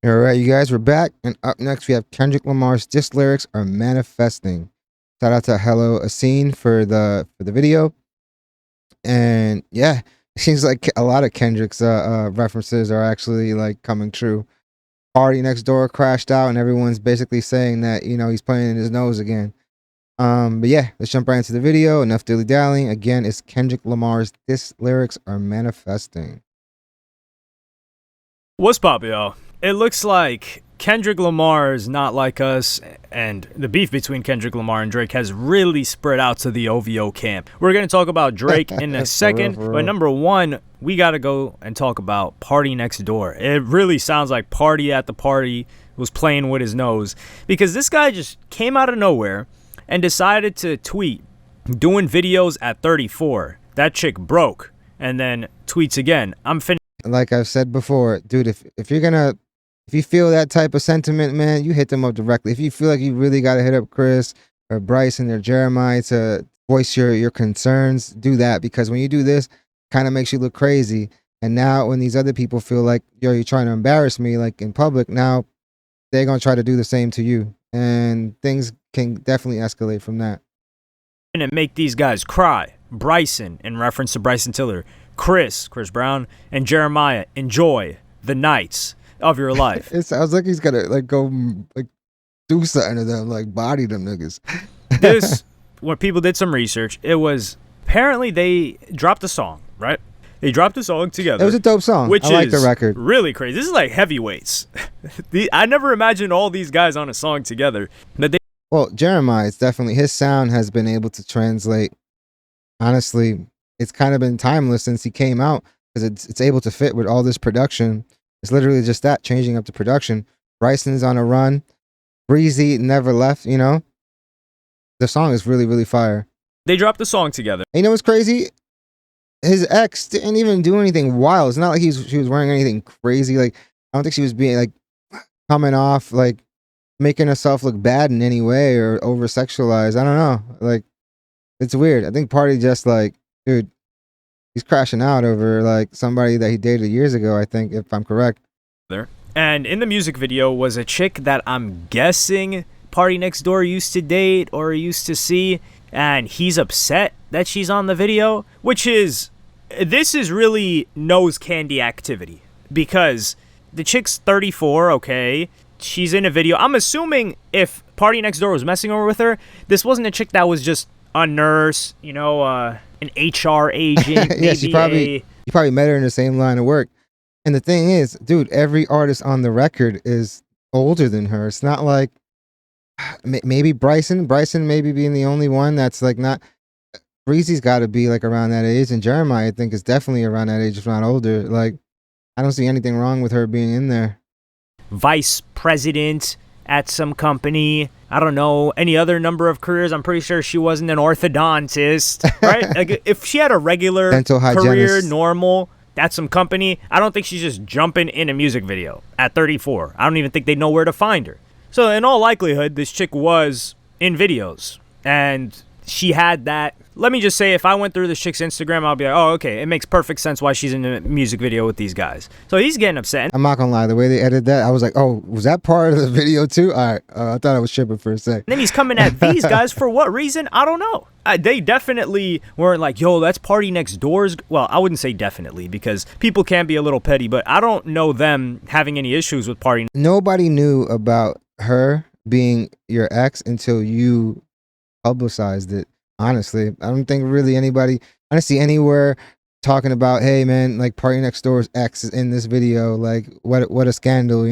All right, you guys, we're back, and up next we have Kendrick Lamar's "Diss Lyrics Are Manifesting." Shout out to Hello Asine for the video, and yeah, it seems like a lot of Kendrick's references are actually like coming true. Party Next Door crashed out, and everyone's basically saying that he's playing in his nose again. But yeah, let's jump right into the video. Enough dilly dallying. Again, it's Kendrick Lamar's "Diss Lyrics Are Manifesting." What's pop, y'all? It looks like Kendrick Lamar is not like us, and the beef between Kendrick Lamar and Drake has really spread out to the OVO camp. We're going to talk about Drake in a second, for real. but number one, we got to go and talk about PartyNextDoor. It really sounds like Party at the Party was playing with his nose, because this guy just came out of nowhere and decided to tweet, doing videos at 34. That chick broke, and then tweets again, I'm finna. Like I've said before, dude, if you feel that type of sentiment, man, you hit them up directly. If you feel like you really got to hit up Chris or Bryson or Jeremiah to voice your concerns, do that, because when you do this, kind of makes you look crazy. And now when these other people feel like, yo, you're trying to embarrass me, like in public, now they're going to try to do the same to you. And things can definitely escalate from that. And make these guys cry. Bryson, in reference to Bryson Tiller, Chris Brown, and Jeremiah, enjoy the nights of your life. It sounds like he's gonna like go like do something to them, like body them niggas. This, when people did some research, it was apparently they dropped a song, right? They dropped a song together. It was a dope song. Which I like the is record. really crazy. This is like heavyweights. I never imagined all these guys on a song together. But Well, Jeremiah, it's definitely, his sound has been able to translate. Honestly, it's kind of been timeless since he came out, because it's able to fit with all this production. It's literally just that, changing up the production. Bryson's on a run. Breezy never left, The song is really, really fire. they dropped the song together. And you know what's crazy? His ex didn't even do anything wild. It's not like she was wearing anything crazy. Like, I don't think she was being like coming off like making herself look bad in any way or over sexualized. I don't know. Like, it's weird. I think Party just like, dude, he's crashing out over like somebody that he dated years ago, I think, if I'm correct. And in the music video was a chick that I'm guessing PartyNextDoor used to date or used to see, and he's upset that she's on the video, this is really nose candy activity, because the chick's 34, okay? She's in a video. I'm assuming if PartyNextDoor was messing over with her, this wasn't a chick that was just a nurse, an HR agent. Yeah, you probably met her in the same line of work. And the thing is, dude, every artist on the record is older than her. It's not like maybe Bryson maybe being the only one that's like not. Breezy's got to be like around that age, and Jeremiah, I think, is definitely around that age, if not older. Like, I don't see anything wrong with her being in there. Vice president at some company. I don't know, any other number of careers. I'm pretty sure she wasn't an orthodontist, right? Like, if she had a regular Dental career, hygienist. normal, at some company, I don't think she's just jumping in a music video at 34. I don't even think they know where to find her. So in all likelihood, this chick was in videos, and she had that. Let me just say, if I went through this chick's Instagram, I'll be like, oh, okay, it makes perfect sense why she's in a music video with these guys. So he's getting upset. I'm not gonna lie, the way they edited that, I was like, oh, was that part of the video too? All right, I thought I was tripping for a sec. And then he's coming at these guys for what reason? I don't know. They definitely weren't like, yo, that's PartyNextDoor's. Well, I wouldn't say definitely, because people can be a little petty, but I don't know them having any issues with Party. Nobody knew about her being your ex until you publicized it. Honestly, I don't think really anybody, I don't see anywhere talking about, hey man, like PartyNextDoor's ex is in this video. Like, what a scandal,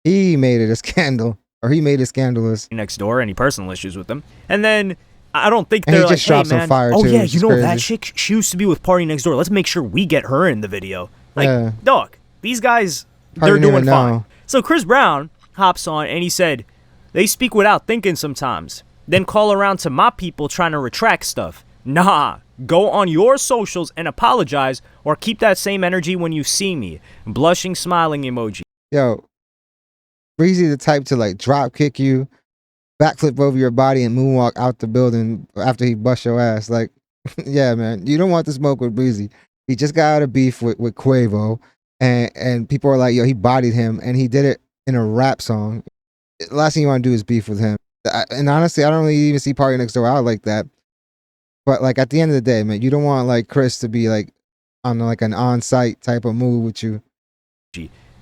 He made it a scandal, or he made it scandalous. Next door, any personal issues with them. And then I don't think And they're he just like, dropped hey some man, fire oh too, yeah, which you is know crazy. that chick, she used to be with PartyNextDoor. Let's make sure we get her in the video. Like, Yeah. dog, these guys, Probably they're doing didn't fine. know. So Chris Brown hops on and he said, they speak without thinking sometimes, then call around to my people trying to retract stuff. Nah, go on your socials and apologize, or keep that same energy when you see me. Blushing, smiling emoji. Yo, Breezy the type to like drop kick you, backflip over your body, and moonwalk out the building after he bust your ass. Like, yeah, man, you don't want to smoke with Breezy. He just got out of beef with Quavo, and people are like, yo, he bodied him, and he did it in a rap song, the last thing you want to do is beef with him. And honestly, I don't really even see Party Next Door out like that. But like at the end of the day, man, you don't want like Chris to be like on like an on-site type of move with you.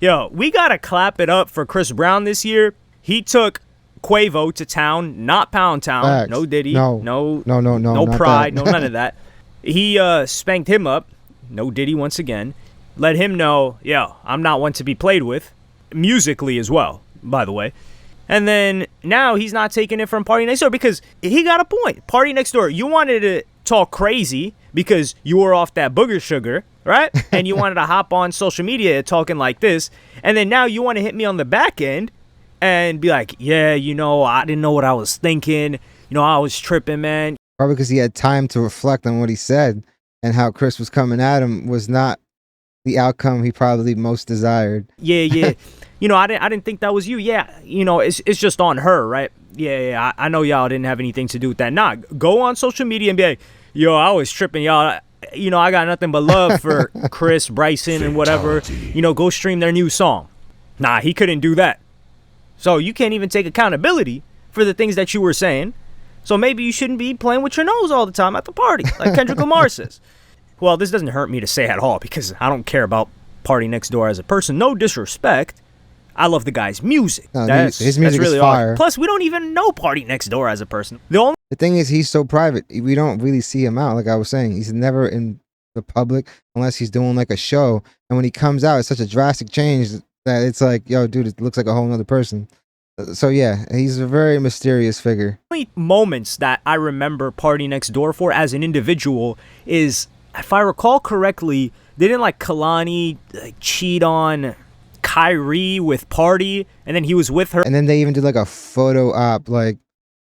Yo, we gotta clap it up for Chris Brown this year. He took Quavo to town, not Pound Town. Facts. No Diddy. No Pride. that. No none of that. He spanked him up. No Diddy once again. Let him know, yo, I'm not one to be played with. Musically as well, by the way. And then now he's not taking it from Party Next Door because he got a point. Party Next Door, you wanted to talk crazy because you were off that booger sugar, right? And you wanted to hop on social media talking like this. And then now you want to hit me on the back end and be like, yeah, you know, I didn't know what I was thinking. You know, I was tripping, man. Probably because he had time to reflect on what he said and how Chris was coming at him was not the outcome he probably most desired. Yeah. You know, I didn't think that was you. Yeah, you know, it's just on her, right? Yeah. I know y'all didn't have anything to do with that. Nah, go on social media and be like, yo, I was tripping, y'all. You know, I got nothing but love for Chris, Bryson, and whatever. You know, go stream their new song. Nah, he couldn't do that. So you can't even take accountability for the things that you were saying. So maybe you shouldn't be playing with your nose all the time at the party, like Kendrick Lamar says. Well, this doesn't hurt me to say at all because I don't care about Party Next Door as a person. No disrespect. I love the guy's music. No, his music really is fire. awesome. Plus, we don't even know Party Next Door as a person. The thing is, he's so private. We don't really see him out. Like I was saying, he's never in the public unless he's doing like a show. And when he comes out, it's such a drastic change that it's like, yo, dude, it looks like a whole nother person. So yeah, he's a very mysterious figure. only moments that I remember Party Next Door for as an individual is, if I recall correctly, didn't like Kalani cheat on Kyrie with Party, and then he was with her. And then they even did like a photo op, like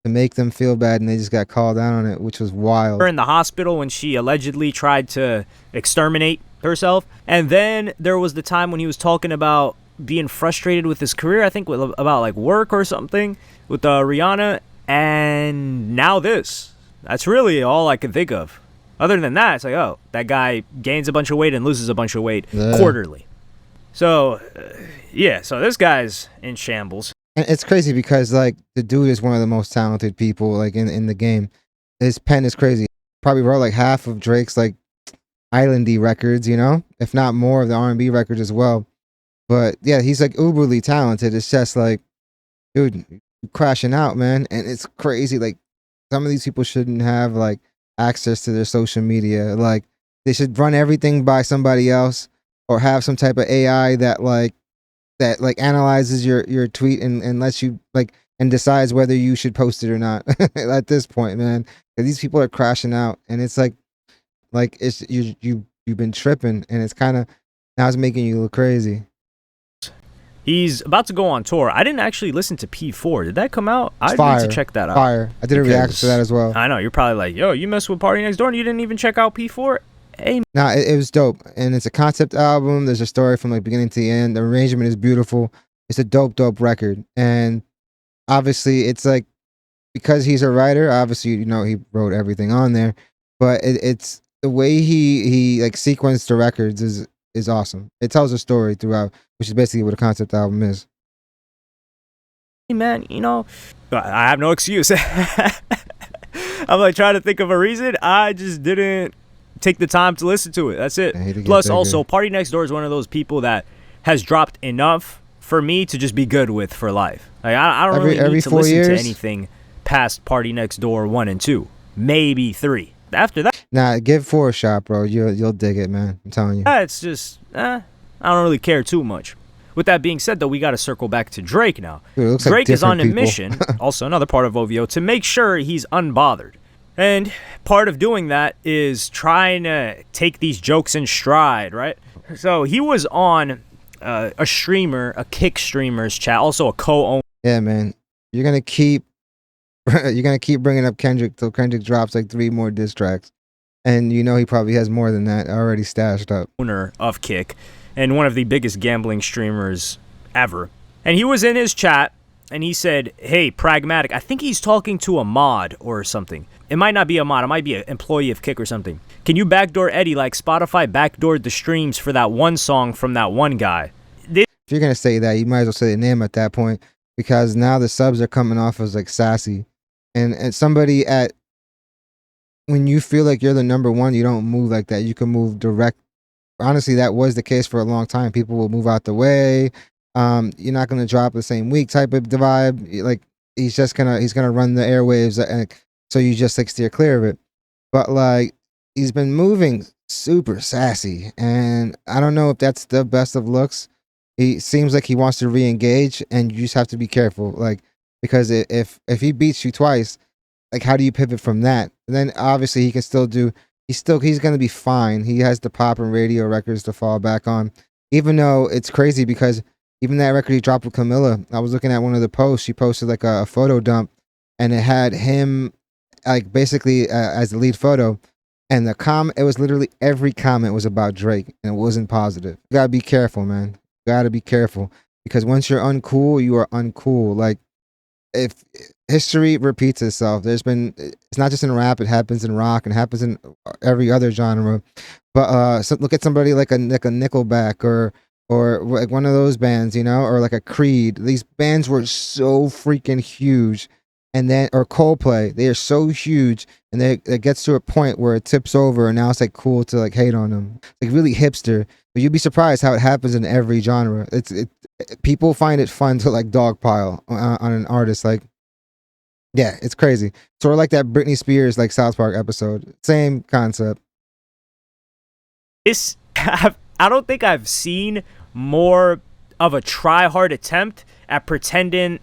to make them feel bad, and they just got called out on it, which was wild. Her in the hospital when she allegedly tried to exterminate herself. And then there was the time when he was talking about being frustrated with his career, I think about like work or something with Rihanna. And now this. That's really all I can think of. Other than that, it's like, oh, that guy gains a bunch of weight and loses a bunch of weight quarterly. So, yeah, so this guy's in shambles. And it's crazy because, like, the dude is one of the most talented people, like, in the game. His pen is crazy. Probably wrote, like, half of Drake's, like, islandy records, you know? If not more of the R&B records as well. But, yeah, he's, like, uberly talented. It's just, like, dude, you're crashing out, man. And it's crazy. Like, some of these people shouldn't have, like, access to their social media. Like, they should run everything by somebody else or have some type of AI that analyzes your tweet and lets you like and decides whether you should post it or not. At this point, man, these people are crashing out, and it's like it's you've been tripping, and it's kind of now it's making you look crazy. He's about to go on tour. I didn't actually listen to P4. Did that come out? I need to check that out. Fire. I did a reaction to that as well. I know you're probably like, yo, you mess with Party Next Door and you didn't even check out P4. Hey. Nah, it was dope, and it's a concept album. There's a story from like beginning to the end. The arrangement is beautiful. It's a dope record, and obviously it's like because he's a writer. Obviously, you know he wrote everything on there, but it's the way he like sequenced the records is awesome. It tells a story throughout, which is basically what a concept album is. Hey man, you know, I have no excuse. I'm like trying to think of a reason. I just didn't take the time to listen to it. That's it. Plus, also, Party Next Door is one of those people that has dropped enough for me to just be good with for life. Like I don't really need to listen to anything past Party Next Door 1 and 2, maybe 3. After that, nah, give 4 a shot, bro. You'll dig it, man. I'm telling you. It's just I don't really care too much. With that being said, though, we got to circle back to Drake now. Dude, Drake is on a mission, also another part of OVO, to make sure he's unbothered. And part of doing that is trying to take these jokes in stride, right? So he was on a Kick streamer's chat, also a co-owner. Yeah, man. You're gonna keep bringing up Kendrick till Kendrick drops like 3 more diss tracks, and you know he probably has more than that already stashed up. Owner of Kick, and one of the biggest gambling streamers ever. And he was in his chat, and he said, "Hey, Pragmatic." I think he's talking to a mod or something. It might not be a mod. It might be an employee of Kick or something. Can you backdoor Eddie like Spotify backdoored the streams for that one song from that one guy? if you're gonna say that, you might as well say the name at that point, because now the subs are coming off as like sassy, and somebody at when you feel like you're the number one, you don't move like that. You can move direct. Honestly, that was the case for a long time. People will move out the way. You're not gonna drop the same week type of vibe. Like he's gonna run the airwaves, and so you just like steer clear of it. But like he's been moving super sassy, and I don't know if that's the best of looks. He seems like he wants to re-engage, and you just have to be careful, like because if he beats you twice, like how do you pivot from that? And then obviously he can still do. He's gonna be fine. He has the pop and radio records to fall back on, even though it's crazy because even that record he dropped with Camilla, I was looking at one of the posts. She posted like a photo dump, and it had him like basically as the lead photo. And it was literally every comment was about Drake, and it wasn't positive. You gotta be careful, man. You gotta be careful because once you're uncool, you are uncool. Like if history repeats itself, it's not just in rap; it happens in rock and happens in every other genre. But so look at somebody like a Nickelback or like one of those bands, or like a Creed. These bands were so freaking huge, and then or Coldplay, they are so huge, and it gets to a point where it tips over, and now it's like cool to like hate on them, like really hipster. But you'd be surprised how it happens in every genre. People find it fun to like dogpile on an artist. Like, yeah, it's crazy. Sort of like that Britney Spears like South Park episode. Same concept. I don't think I've seen more of a try-hard attempt at pretending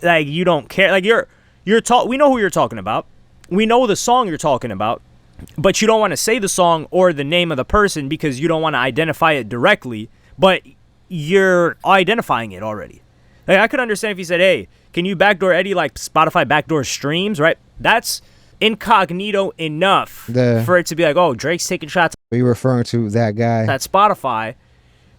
like you don't care. Like we know who you're talking about. We know the song you're talking about, but you don't want to say the song or the name of the person because you don't want to identify it directly, but you're identifying it already. Like I could understand if you said, "Hey, can you backdoor Eddie like Spotify backdoor streams?" Right? That's incognito enough for it to be like, "Oh, Drake's taking shots." Are you referring to that guy? At Spotify,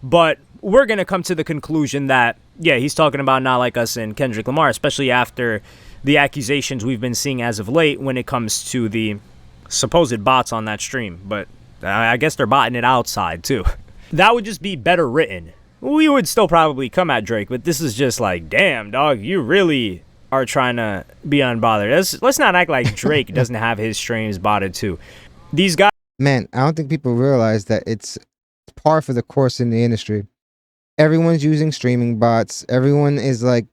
but we're gonna come to the conclusion that yeah, he's talking about Not Like Us and Kendrick Lamar, especially after the accusations we've been seeing as of late when it comes to the supposed bots on that stream. But I guess they're botting it outside too. That would just be better written. We would still probably come at Drake, but this is just like, damn, dog, you really are trying to be unbothered. Let's not act like Drake doesn't have his streams botted too. These guys. Man, I don't think people realize that it's par for the course in the industry. Everyone's using streaming bots. Everyone is like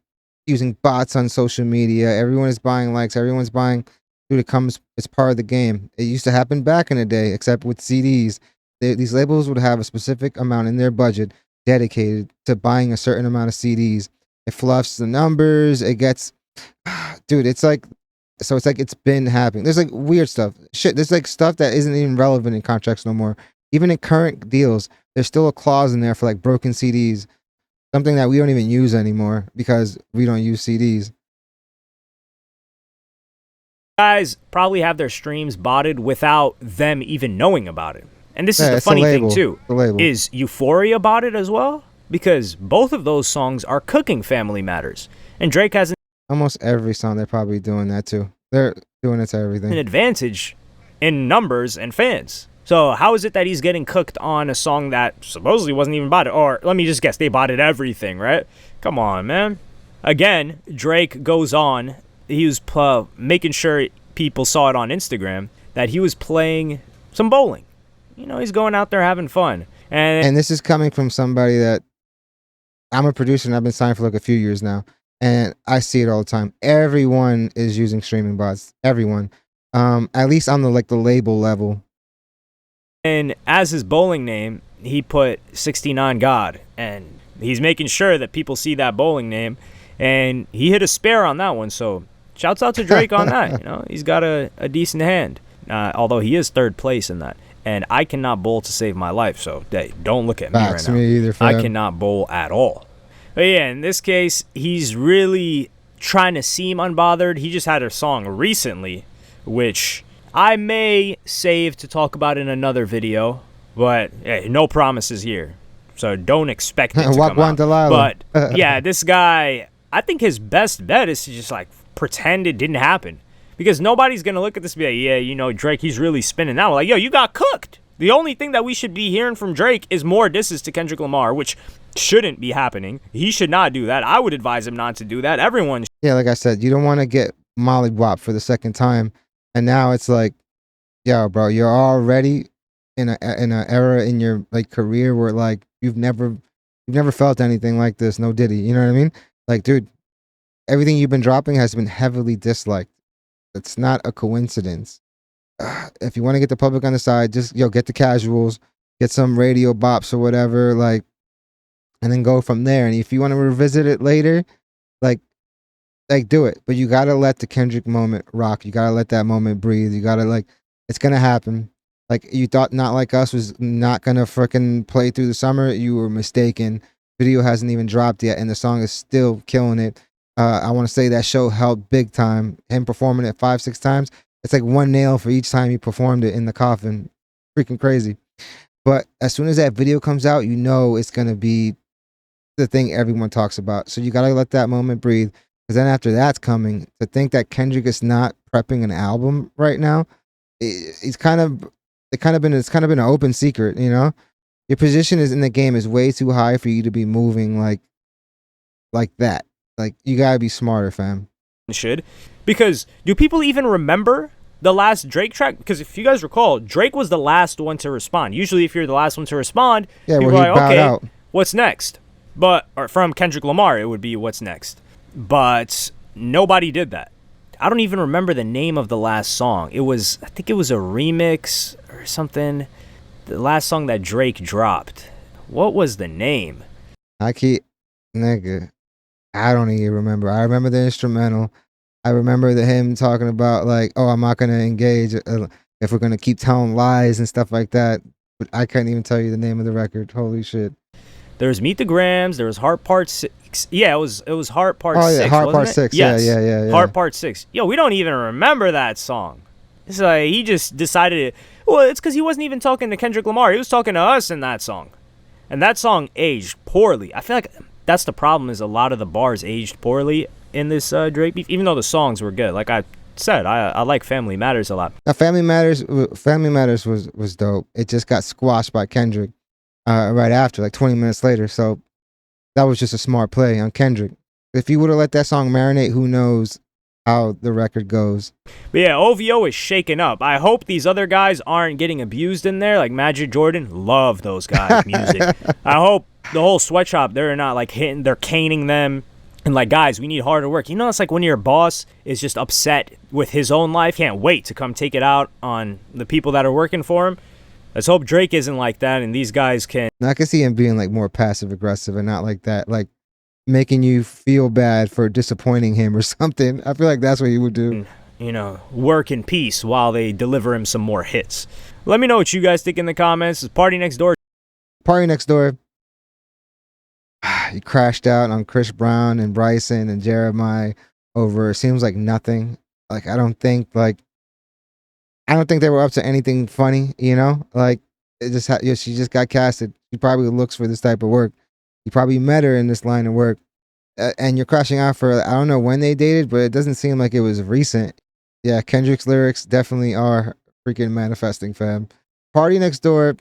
using bots on social media. Everyone is buying likes. Everyone's buying. Dude, it's part of the game. It used to happen back in the day, except with CDs. These labels would have a specific amount in their budget dedicated to buying a certain amount of CDs. It fluffs the numbers. It gets, dude. It's like it's been happening. There's like weird stuff. Shit. There's like stuff that isn't even relevant in contracts no more. Even in current deals, there's still a clause in there for like broken CDs. Something that we don't even use anymore because we don't use CDs. Guys probably have their streams botted without them even knowing about it. And this is the funny thing too. Is Euphoria botted as well? Because both of those songs are cooking Family Matters. And Drake has almost every song they're probably doing that too. They're doing it to everything. An advantage in numbers and fans. So how is it that he's getting cooked on a song that supposedly wasn't even botted? Or let me just guess, they botted everything, right? Come on, man. Again, Drake goes on. He was making sure people saw it on Instagram that he was playing some bowling. He's going out there having fun. And this is coming from somebody that I'm a producer and I've been signed for like a few years now. And I see it all the time. Everyone is using streaming bots. Everyone. At least on the label level. And as his bowling name, he put 69 God. And he's making sure that people see that bowling name. And he hit a spare on that one. So shouts out to Drake on that. He's got a decent hand. Although he is third place in that. And I cannot bowl to save my life. So hey, don't look at me right now. Me either, I cannot bowl at all. But yeah, in this case, he's really trying to seem unbothered. He just had a song recently, which I may save to talk about in another video, but hey, no promises here. So don't expect it to come out. But yeah, this guy, I think his best bet is to just like pretend it didn't happen. Because nobody's going to look at this and be like, Drake, he's really spinning out. Like, yo, you got cooked. The only thing that we should be hearing from Drake is more disses to Kendrick Lamar, which shouldn't be happening. He should not do that. I would advise him not to do that. Everyone. Yeah, like I said, you don't want to get mollywopped for the second time, and now it's like, yo, bro, you're already in a era in your like career where like you've never felt anything like this. No Diddy, you know what I mean? Like, dude, everything you've been dropping has been heavily disliked. It's not a coincidence. If you want to get the public on the side, just get the casuals, get some radio bops or whatever, like, and then go from there. And if you want to revisit it later, like do it. But you gotta let the Kendrick moment rock. You gotta let that moment breathe. You gotta like, it's gonna happen. Like you thought Not Like Us was not gonna freaking play through the summer. You were mistaken. Video hasn't even dropped yet, and the song is still killing it. I want to say that show helped big time. Him performing it 5-6 times. It's like one nail for each time he performed it in the coffin. Freaking crazy. But as soon as that video comes out, you know it's gonna be the thing everyone talks about. So you gotta let that moment breathe. Because then after that's coming, to think that Kendrick is not prepping an album right now, it's kind of been an open secret, you know. Your position is in the game is way too high for you to be moving like that. Like you gotta be smarter, fam. Should. Because do people even remember the last Drake track? Because if you guys recall, Drake was the last one to respond. Usually if you're the last one to respond, Yeah, people where are he like, bowed okay, out. what's next? Or from Kendrick Lamar, it would be what's next. But nobody did that. I don't even remember the name of the last song. I think it was a remix or something. The last song that Drake dropped. What was the name? Nigga, I don't even remember. I remember the instrumental. I remember him talking about like, oh, I'm not gonna engage if we're gonna keep telling lies and stuff like that. But I can't even tell you the name of the record. Holy shit. There was Meet the Grams. There was Heart Part 6. Yeah, it was Heart Part 6. Oh yeah, Heart wasn't Part it? 6. Yes. Yeah. Heart Part 6. Yo, we don't even remember that song. It's like he just decided it. Well, it's because he wasn't even talking to Kendrick Lamar. He was talking to us in that song. And that song aged poorly. I feel like that's the problem, is a lot of the bars aged poorly in this Drake beef, even though the songs were good. Like I said, I like Family Matters a lot. Now, Family Matters was dope. It just got squashed by Kendrick right after, like 20 minutes later. So that was just a smart play on Kendrick. If he would have let that song marinate, who knows how the record goes. But yeah, OVO is shaken up. I hope these other guys aren't getting abused in there. Like Magic Jordan, love those guys' music. I hope the whole sweatshop, they're not like they're caning them. And like, guys, we need harder work. You know, it's like when your boss is just upset with his own life, can't wait to come take it out on the people that are working for him. Let's hope Drake isn't like that, and these guys can. I can see him being like more passive aggressive and not like that, like making you feel bad for disappointing him or something. I feel like that's what he would do. You know, work in peace while they deliver him some more hits. Let me know what you guys think in the comments. It's PartyNextDoor. PartyNextDoor. He crashed out on Chris Brown and Bryson and Jeremiah over, it seems like nothing. Like I don't think they were up to anything funny, you know? Like it just she just got casted. She probably looks for this type of work. You probably met her in this line of work. And you're crashing out for, I don't know when they dated, but it doesn't seem like it was recent. Yeah, Kendrick's lyrics definitely are freaking manifesting, fam. PartyNextDoor,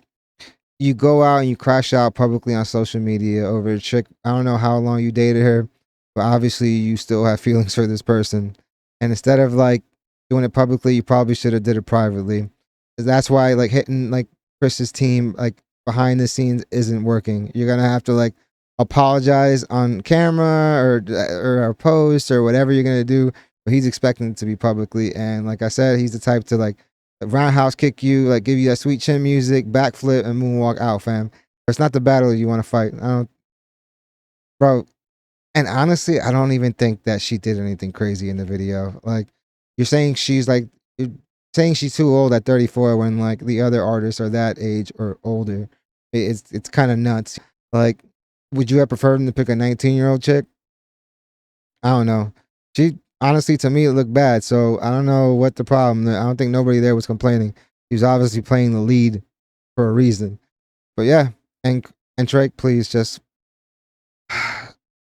you go out and you crash out publicly on social media over a chick. I don't know how long you dated her, but obviously you still have feelings for this person. And instead of like doing it publicly, you probably should have did it privately. That's why like hitting like Chris's team like behind the scenes isn't working. You're gonna have to like apologize on camera or a post or whatever you're gonna do. But he's expecting it to be publicly, and like I said, he's the type to like roundhouse kick you, like give you that sweet chin music, backflip, and moonwalk out, fam. It's not the battle you want to fight. I don't, bro. And honestly, I don't even think that she did anything crazy in the video. Like you're saying she's too old at 34 when like the other artists are that age or older. It's kind of nuts. Like, would you have preferred him to pick a 19-year-old chick? I don't know. She honestly, to me, it looked bad. So I don't know what the problem. I don't think nobody there was complaining. He was obviously playing the lead for a reason. But yeah, and Drake, please just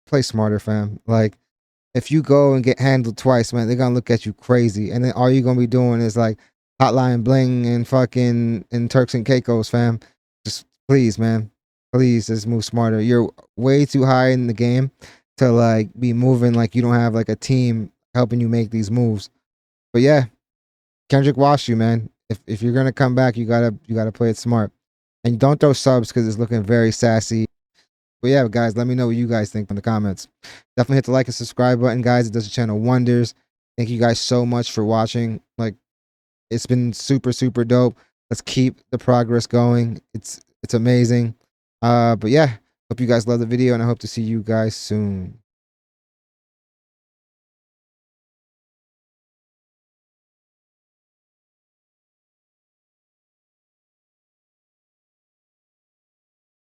play smarter, fam. Like, if you go and get handled twice, man, they're gonna look at you crazy, and then all you're gonna be doing is like Hotline Bling and fucking and Turks and Caicos, fam. Just please, man. Please just move smarter. You're way too high in the game to like be moving like you don't have like a team helping you make these moves. But yeah, Kendrick washed you, man. If you're gonna come back, you gotta play it smart. And don't throw subs because it's looking very sassy. But yeah, guys, let me know what you guys think in the comments. Definitely hit the like and subscribe button, guys. It does the channel wonders. Thank you guys so much for watching. Like, it's been super, super dope. Let's keep the progress going. It's amazing. But yeah, hope you guys love the video, and I hope to see you guys soon.